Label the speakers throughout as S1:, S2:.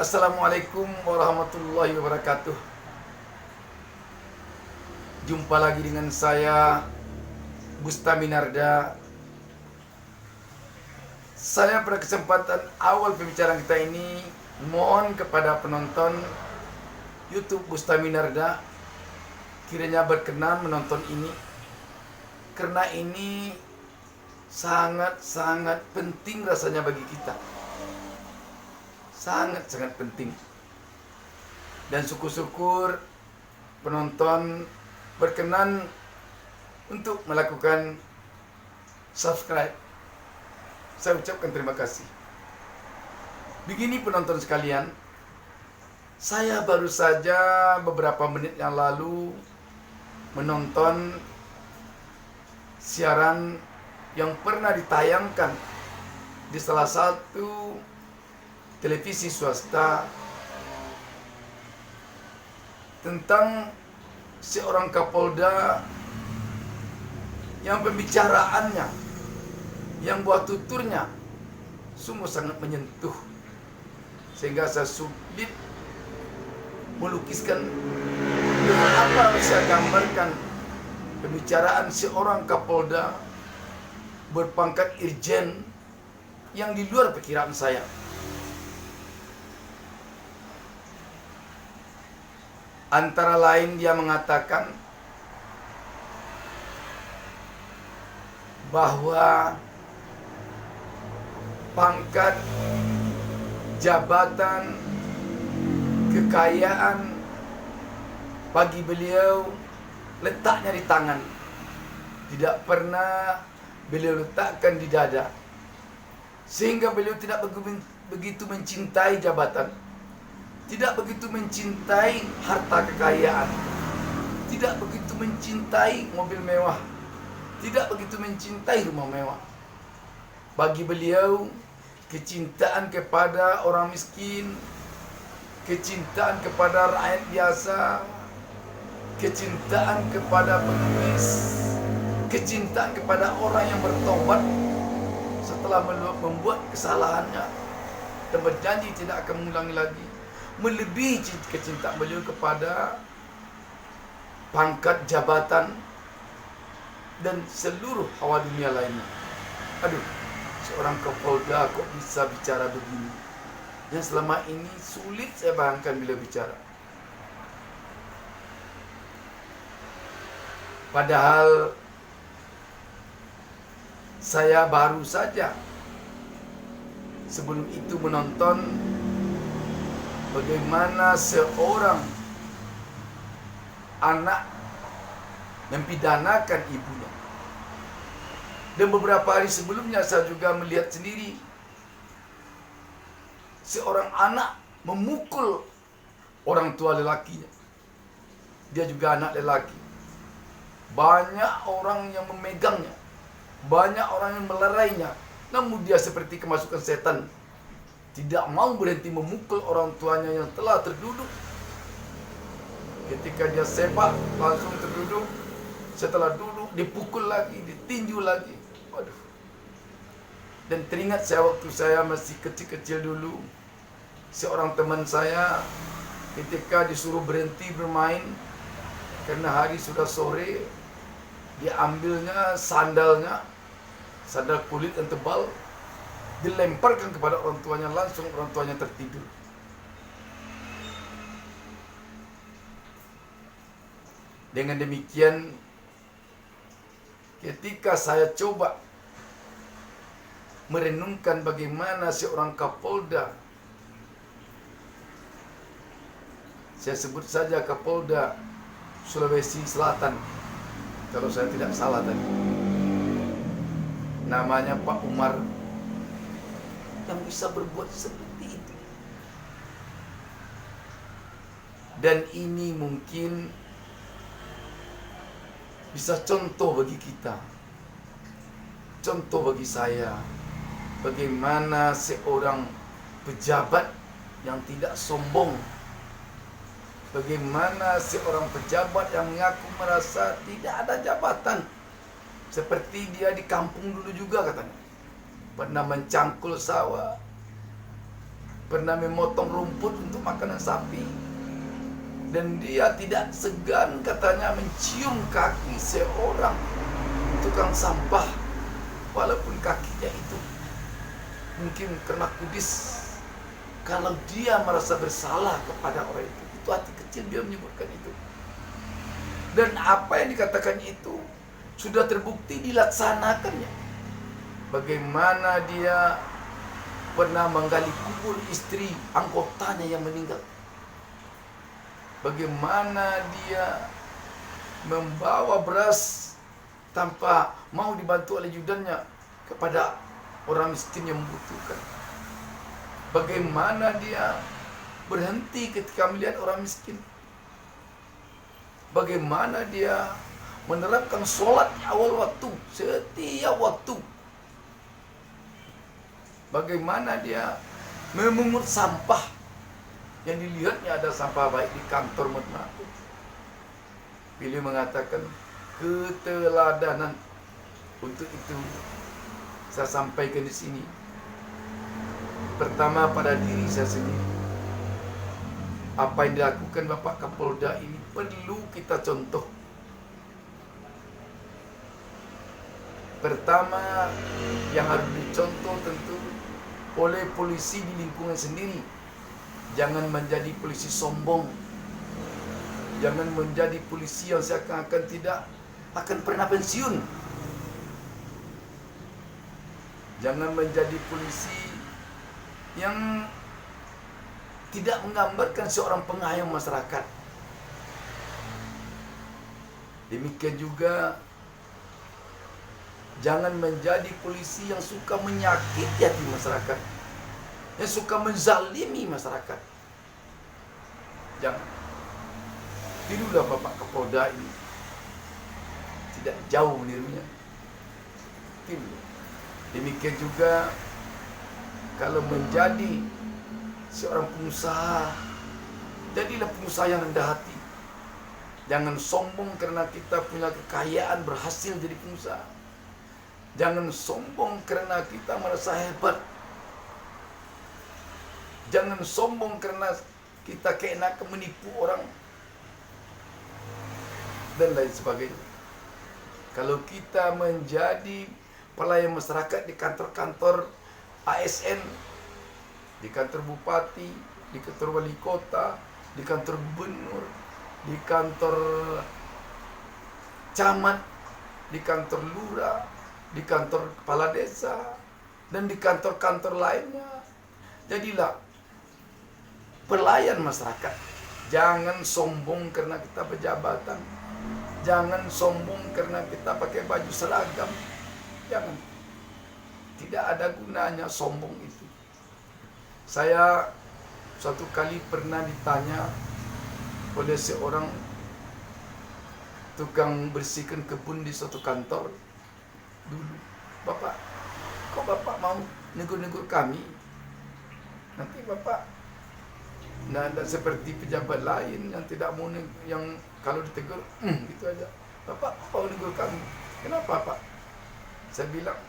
S1: Assalamualaikum warahmatullahi wabarakatuh. Jumpa lagi dengan saya, Bustami Narda. Saya pada kesempatan awal pembicaraan kita ini mohon kepada penonton YouTube Bustami Narda kiranya berkenan menonton ini, karena ini sangat-sangat penting rasanya bagi kita. Sangat-sangat penting. Dan syukur-syukur penonton berkenan untuk melakukan subscribe. Saya ucapkan terima kasih. Begini penonton sekalian, saya baru saja beberapa menit yang lalu menonton siaran yang pernah ditayangkan di salah satu televisi swasta tentang seorang Kapolda yang pembicaraannya, yang buat tuturnya sungguh sangat menyentuh, sehingga saya sulit melukiskan dengan apa saya gambarkan pembicaraan seorang Kapolda berpangkat Irjen yang di luar perkiraan saya. Antara lain dia mengatakan bahwa pangkat, jabatan, kekayaan bagi beliau letaknya di tangan. Tidak pernah beliau letakkan di dada. Sehingga beliau tidak begitu mencintai jabatan, tidak begitu mencintai harta kekayaan, tidak begitu mencintai mobil mewah, tidak begitu mencintai rumah mewah. Bagi beliau, kecintaan kepada orang miskin, kecintaan kepada rakyat biasa, kecintaan kepada penulis, kecintaan kepada orang yang bertobat setelah membuat kesalahannya dan berjanji tidak akan mengulangi lagi, melebihi kecintaan beliau kepada pangkat, jabatan, dan seluruh hawa dunia lainnya. Aduh, seorang Kapolda kok bisa bicara begini? Yang selama ini sulit saya bayangkan bila bicara. Padahal saya baru saja sebelum itu menonton bagaimana seorang anak mempidanakan ibunya. Dan beberapa hari sebelumnya saya juga melihat sendiri seorang anak memukul orang tua lelakinya. Dia juga anak lelaki. Banyak orang yang memegangnya, banyak orang yang melerainya, namun dia seperti kemasukan setan, tidak mau berhenti memukul orang tuanya yang telah terduduk. Ketika dia sepak, langsung terduduk. Setelah duduk, dipukul lagi, ditinju lagi. Waduh. Dan teringat saya waktu saya masih kecil-kecil dulu, seorang teman saya ketika disuruh berhenti bermain karena hari sudah sore, dia ambilnya sandal kulit yang tebal, dilemparkan kepada orang tuanya, langsung orang tuanya tertidur. Dengan demikian, ketika saya coba merenungkan bagaimana seorang Kapolda, saya sebut saja Kapolda Sulawesi Selatan, kalau saya tidak salah tadi, namanya Pak Umar, yang bisa berbuat seperti itu. Dan ini mungkin bisa contoh bagi kita, contoh bagi saya, bagaimana seorang pejabat yang tidak sombong, bagaimana seorang pejabat yang mengaku merasa tidak ada jabatan, seperti dia di kampung dulu juga katanya, pernah mencangkul sawah, pernah memotong rumput untuk makanan sapi. Dan dia tidak segan katanya mencium kaki seorang tukang sampah, walaupun kakinya itu mungkin kena kudis. Kalau dia merasa bersalah kepada orang itu hati kecil dia menyebutkan itu. Dan apa yang dikatakannya itu sudah terbukti dilaksanakannya. Bagaimana dia pernah menggali kubur istri anggotanya yang meninggal. Bagaimana dia membawa beras tanpa mau dibantu oleh judannya kepada orang miskin yang membutuhkan. Bagaimana dia berhenti ketika melihat orang miskin. Bagaimana dia menerapkan sholat di awal waktu, setiap waktu. Bagaimana dia memungut sampah. Yang dilihatnya ada sampah baik di kantor mutma. Beliau mengatakan keteladanan. Untuk itu saya sampaikan di sini. Pertama pada diri saya sendiri. Apa yang dilakukan Bapak Kapolda ini perlu kita contoh. Pertama yang harus dicontoh tentu oleh polisi di lingkungan sendiri. Jangan menjadi polisi sombong. Jangan menjadi polisi yang seakan-akan tidak akan pernah pensiun. Jangan menjadi polisi yang tidak menggambarkan seorang pengayom masyarakat. Demikian juga jangan menjadi polisi yang suka menyakiti hati masyarakat, yang suka menzalimi masyarakat. Jangan. Tirulah Bapak Kapolda ini. Tidak jauh menirunya. Tiru. Demikian juga kalau menjadi seorang pengusaha, jadilah pengusaha yang rendah hati. Jangan sombong karena kita punya kekayaan berhasil jadi pengusaha. Jangan sombong karena kita merasa hebat. Jangan sombong karena kita keenakan menipu orang dan lain sebagainya. Kalau kita menjadi pelayan masyarakat di kantor-kantor ASN, di kantor bupati, di kantor wali kota, di kantor gubernur, di kantor camat, di kantor lurah, di kantor kepala desa, dan di kantor-kantor lainnya, jadilah pelayan masyarakat. Jangan sombong karena kita pejabatan. Jangan sombong karena kita pakai baju seragam. Jangan. Tidak ada gunanya sombong itu. Saya suatu kali pernah ditanya oleh seorang tukang bersihkan kebun di suatu kantor dulu. Bapak, kok Bapak mau negur-negur kami? Nanti Bapak tidak seperti pejabat lain yang tidak mau, yang kalau ditegur gitu aja. Bapak mau negur kami. Kenapa Pak? Saya bilang,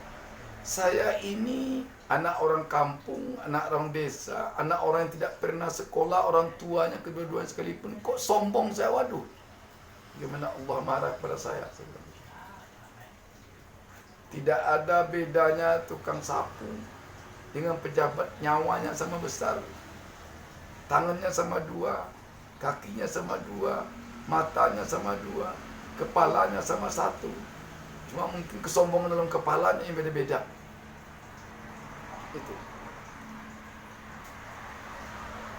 S1: saya ini anak orang kampung, anak orang desa, anak orang yang tidak pernah sekolah, orang tuanya kedua-duanya sekalipun. Kok sombong saya? Waduh, gimana Allah marah kepada saya. Tidak ada bedanya tukang sapu dengan pejabat, nyawanya sama besar. Tangannya sama dua, kakinya sama dua, matanya sama dua, kepalanya sama satu. Cuma mungkin kesombongan dalam kepalanya yang beda-beda. Itu.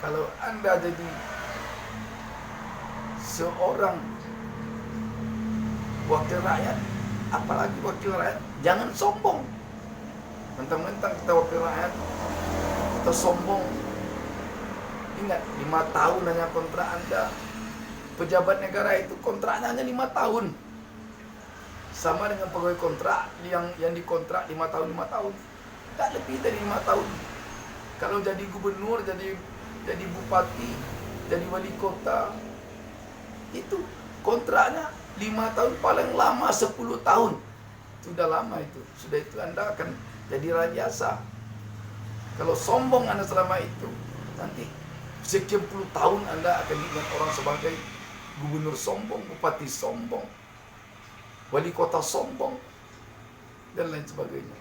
S1: Kalau Anda jadi seorang wakil rakyat, apalagi wakil rakyat, jangan sombong. Mentang-mentang kita wakil rakyat, kita sombong. Ingat, 5 tahun hanya kontrak Anda. Pejabat negara itu kontraknya hanya 5 tahun. Sama dengan pegawai kontrak yang dikontrak 5 tahun, 5 tahun. Tak lebih dari 5 tahun. Kalau jadi gubernur, jadi bupati, jadi wali kota, itu kontraknya 5 tahun, paling lama 10 tahun. Sudah lama itu. Sudah itu Anda akan jadi rakyasa. Kalau sombong Anda selama itu, Nanti sekian puluh tahun Anda akan diingat orang sebagai gubernur sombong, bupati sombong, wali kota sombong, dan lain sebagainya.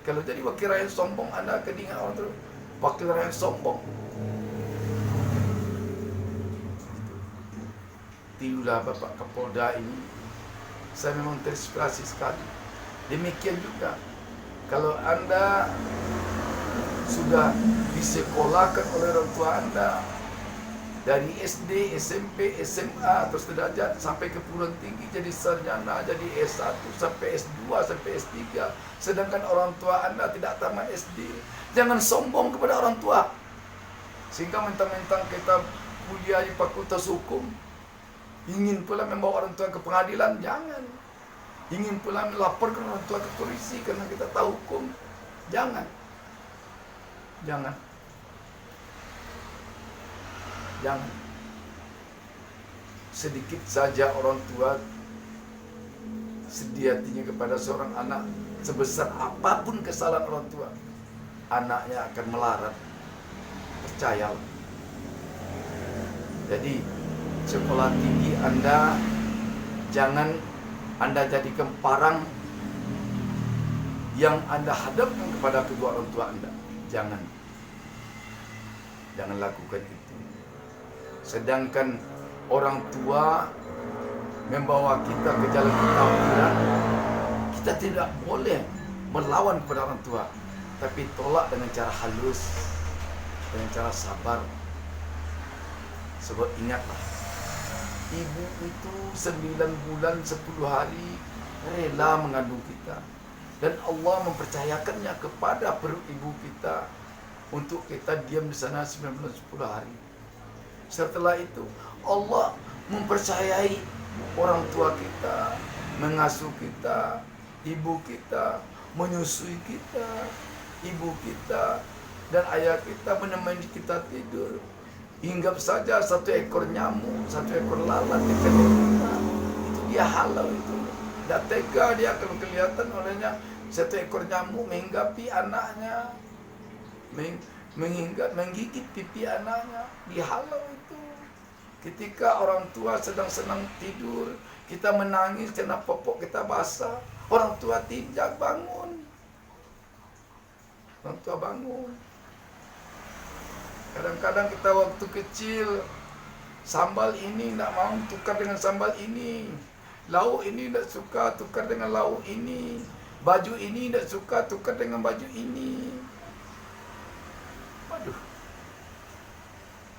S1: Kalau jadi wakil rakyat sombong, Anda akan diingat orang terus wakil rakyat sombong. Tiulah Bapak Kapolda ini, saya memang terinspirasi sekali. Demikian juga kalau Anda sudah disekolahkan oleh orang tua Anda dari SD, SMP, SMA, terus sederajat sampai ke perguruan tinggi, jadi sarjana, jadi S1 sampai S2 sampai S3, sedangkan orang tua Anda tidak tamat SD. Jangan sombong kepada orang tua sehingga mentang-mentang kita kuliah di Fakultas Hukum ingin pula membawa orang tua ke pengadilan. Jangan. Ingin pula melaporkan orang tua ke polisi karena kita tahu hukum. Jangan. Jangan. Jangan. Sedikit saja orang tua sedih hatinya kepada seorang anak, sebesar apapun kesalahan orang tua, anaknya akan melarat. Percayalah. Jadi sekolah tinggi Anda jangan Anda jadikan parang yang Anda hadapkan kepada kedua orang tua Anda. Jangan. Jangan lakukan itu. Sedangkan orang tua membawa kita ke jalan ketakwaan, kita tidak boleh melawan kepada orang tua, tapi tolak dengan cara halus, dengan cara sabar. Sebab ingatlah, ibu itu 9 bulan 10 hari rela mengandung kita, dan Allah mempercayakannya kepada perut ibu kita untuk kita diam di sana 9 bulan 10 hari. Setelah itu Allah mempercayai orang tua kita mengasuh kita, ibu kita menyusui kita, ibu kita dan ayah kita menemani kita tidur. Hinggap saja 1 ekor nyamuk, 1 ekor lalat di kandang kita, itu dia halal itu. Tidak tega dia kalau kelihatan olehnya 1 ekor nyamuk menghinggapi anaknya, menggigit pipi anaknya, dia halal itu. Ketika orang tua sedang senang tidur, kita menangis karena popok kita basah, orang tua tidak bangun. Orang tua bangun. Kadang-kadang kita waktu kecil, sambal ini tidak mau tukar dengan sambal ini, lauk ini tidak suka tukar dengan lauk ini, baju ini tidak suka tukar dengan baju ini. Waduh.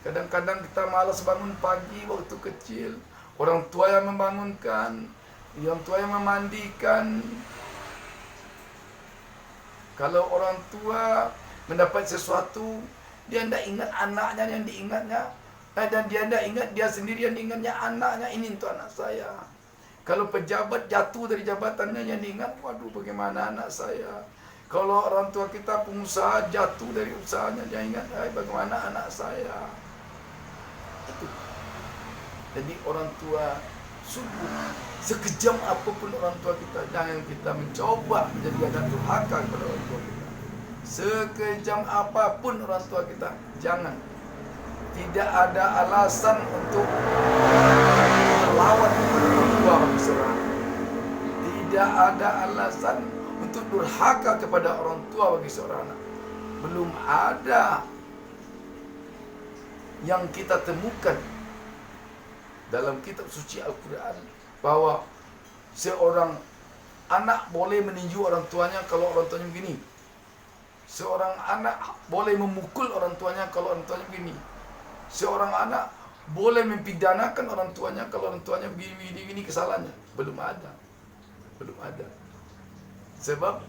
S1: Kadang-kadang kita malas bangun pagi waktu kecil, orang tua yang membangunkan, orang tua yang memandikan. Kalau orang tua mendapat sesuatu, dia tidak ingat anaknya yang diingatnya, dan dia tidak ingat dia sendiri yang diingatnya anaknya, ini untuk anak saya. Kalau pejabat jatuh dari jabatannya, yang diingat, waduh bagaimana anak saya. Kalau orang tua kita pengusaha jatuh dari usahanya, dia ingat, bagaimana anak saya. Itu. Jadi orang tua sungguh sekejam apapun orang tua kita, jangan kita mencoba menjadi anak durhaka kepada orang tua kita. Sekejam apapun orang tua kita, jangan. Tidak ada alasan untuk melawan orang tua seorang. Tidak ada alasan untuk durhaka kepada orang tua bagi seorang anak. Belum ada yang kita temukan dalam kitab suci Al-Quran bahwa seorang anak boleh meninju orang tuanya kalau orang tuanya begini. Seorang anak boleh memukul orang tuanya kalau orang tuanya begini. Seorang anak boleh mempidanakan orang tuanya kalau orang tuanya begini kesalahannya. Belum ada. Belum ada. Sebab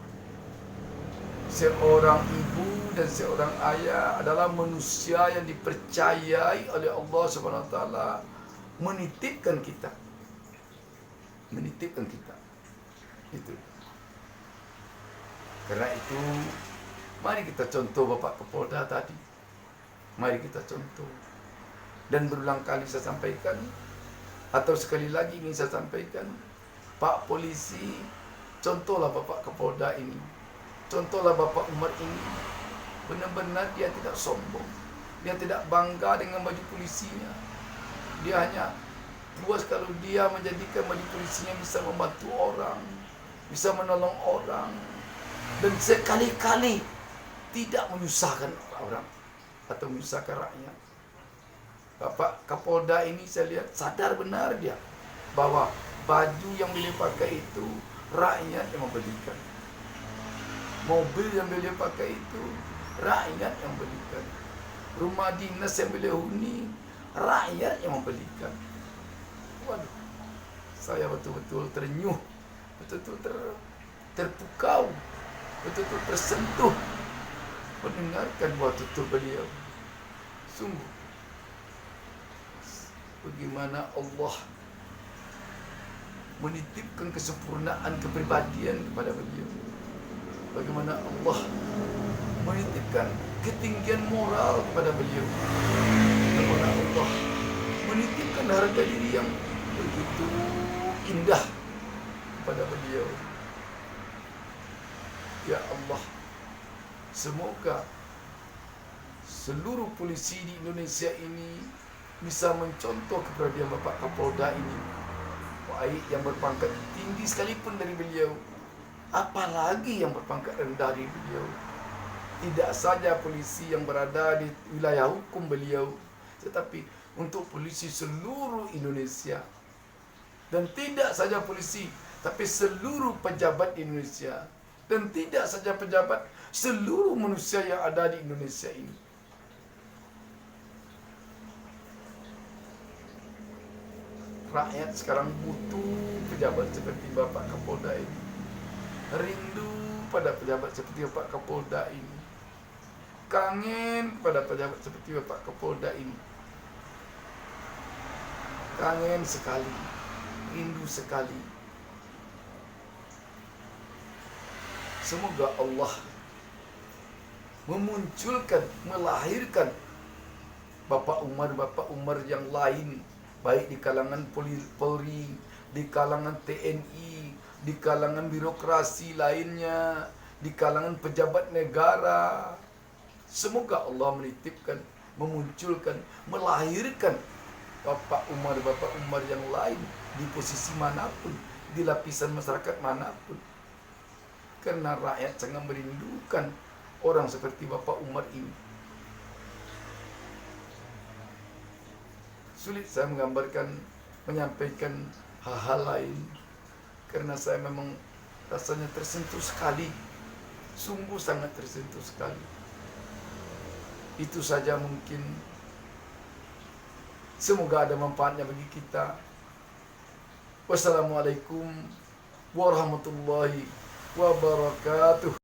S1: seorang ibu dan seorang ayah adalah manusia yang dipercayai oleh Allah Subhanahu wa taala menitipkan kita. Menitipkan kita. Itu. Karena itu mari kita contoh Bapak Kapolda tadi. Mari kita contoh. Dan berulang kali saya sampaikan, atau sekali lagi ingin saya sampaikan, Pak Polisi, contohlah Bapak Kapolda ini. Contohlah Bapak Umar ini. Benar-benar dia tidak sombong. Dia tidak bangga dengan baju polisinya. Dia hanya puas kalau dia menjadikan baju polisinya bisa membantu orang, bisa menolong orang, dan sekali-kali tidak menyusahkan orang atau menyusahkan rakyat. Bapak Kapolda ini saya lihat sadar benar dia bahwa baju yang beliau pakai itu rakyat yang membelikan. Mobil yang beliau pakai itu rakyat yang membelikan. Rumah dinas yang beliau huni rakyat yang membelikan. Waduh, saya betul-betul terenyuh, betul-betul terpukau, betul-betul tersentuh mendengarkan buah tutur beliau. Sungguh, bagaimana Allah menitipkan kesempurnaan kepribadian kepada beliau. Bagaimana Allah menitipkan ketinggian moral kepada beliau. Bagaimana Allah menitipkan harga diri yang begitu indah kepada beliau. Ya Allah, semoga seluruh polisi di Indonesia ini bisa mencontoh kepribadian Bapak Kapolda ini, baik yang berpangkat tinggi sekalipun dari beliau, apalagi yang berpangkat rendah dari beliau. Tidak saja polisi yang berada di wilayah hukum beliau, tetapi untuk polisi seluruh Indonesia. Dan tidak saja polisi, tapi seluruh pejabat di Indonesia. Dan tidak saja pejabat, seluruh manusia yang ada di Indonesia ini. Rakyat sekarang butuh pejabat seperti Bapak Kapolda ini. Rindu pada pejabat seperti Bapak Kapolda ini. Kangen pada pejabat seperti Bapak Kapolda ini. Kangen sekali, rindu sekali. Semoga Allah memunculkan, melahirkan Bapak Umar yang lain, baik di kalangan Polri, di kalangan TNI, di kalangan birokrasi lainnya, di kalangan pejabat negara. Semoga Allah menitipkan, memunculkan, melahirkan Bapak Umar yang lain di posisi manapun, di lapisan masyarakat manapun. Karena rakyat sangat merindukan orang seperti Bapak Umar ini. Sulit saya menggambarkan, menyampaikan hal-hal lain, karena saya memang rasanya tersentuh sekali, sungguh sangat tersentuh sekali. Itu saja mungkin. Semoga ada manfaatnya bagi kita. Wassalamualaikum warahmatullahi wabarakatuh.